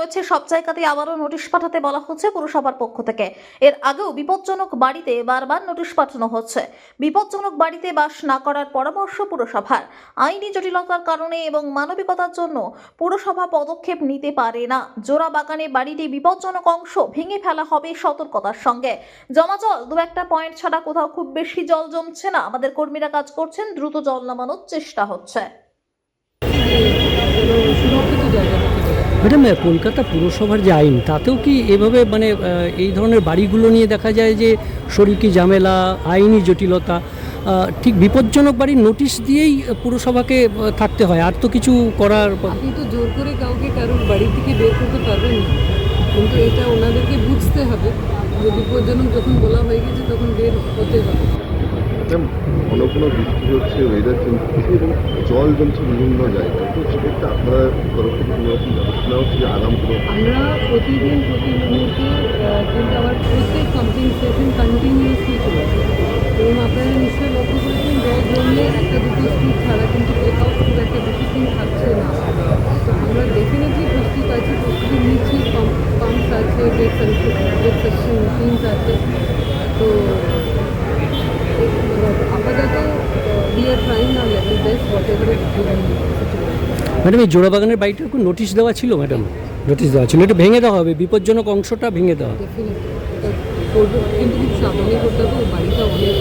রয়েছে সব জায়গাতেই আবারও নোটিশ পাঠাতে বলা হচ্ছে পুরসভার পক্ষ থেকে। এর আগেও বিপজ্জনক বাড়িতে বারবার নোটিশ পাঠানো হচ্ছে। বিপজ্জনক বাড়িতে বাস না করার পরামর্শ পুরসভার। আইনি জটিলতার কারণে এবং মানবিকতার জন্য পুরসভা পদক্ষেপ নিতে পারে না। জোড়া বাগানে বাড়িটি বিপজ্জনক অংশ ভেঙে ফেলা হবে সতর্কতার সঙ্গে। জমা জল দু একটা পয়েন্ট ছাড়া কোথাও খুব বেশি জল জমছে না। আমাদের কর্মীরা কাজ করছেন, দ্রুত জল নামানোর চেষ্টা হচ্ছে। ম্যাডাম, কলকাতা পুরসভার যে আইন তাতেও কি এভাবে এই ধরনের বাড়িগুলো নিয়ে দেখা যায় যে শরিকি ঝামেলা, আইনি জটিলতা, ঠিক বিপজ্জনক বাড়ির নোটিশ দিয়েই পুরসভাকে থাকতে হয়, আর তো কিছু করার। আপনি তো জোর করে কাউকে কারোর বাড়ি থেকে বের করতে পারবেন না, কিন্তু এটা ওনাদেরকে বুঝতে হবে যে বিপজ্জনক যখন বলা হয়ে গেছে তখন বের হতে হবে। ঘন ঘন বৃষ্টি হচ্ছে, ওয়েদার চেঞ্জ হচ্ছে এবং জল জমছে বিভিন্ন জায়গায়, তো সেক্ষেত্রে আপনারা তরফ থেকে কোনো রকম ব্যবস্থা নেওয়া হচ্ছে যে আগাম কোনো? আমরা প্রতিদিন প্রতি মুহূর্তে কিন্তু আমার প্রত্যেক পাম্পিং স্টেশন কন্টিনিউসলি চলছে এবং আপনারা নিশ্চয়ই লক্ষ্য করেছেন জল জমলে একটা দুটো স্পিড ছাড়া কিন্তু কোথাও খুব একটা বেশি দিন থাকছে না। তো আমরা ডেফিনেটলি প্রস্তুত আছি, প্রস্তুতি নিচ্ছি। পাম্পস আছে, ডেট সেকশন মেশিনস আছে। তো আপাতত we are trying our level best whatever is given situation. Madam, এই জোড়া বাগানের বাড়িটার কোনো নোটিশ দেওয়া ছিল? ম্যাডাম, নোটিশ দেওয়া ছিল, এটা ভেঙে দেওয়া হবে, বিপজ্জনক অংশটা ভেঙে দেওয়া হবে। ডেফিনেটলি করবো, কিন্তু খুব সাবধানে করতে হবে। বাড়িটা অনেক।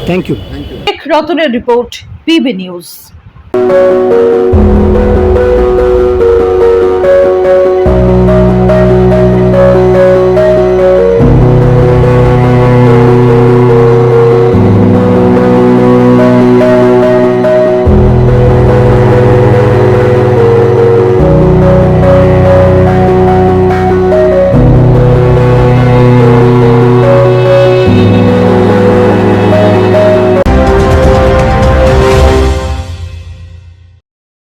Thank you. রতনের রিপোর্ট, পিবি নিউজ।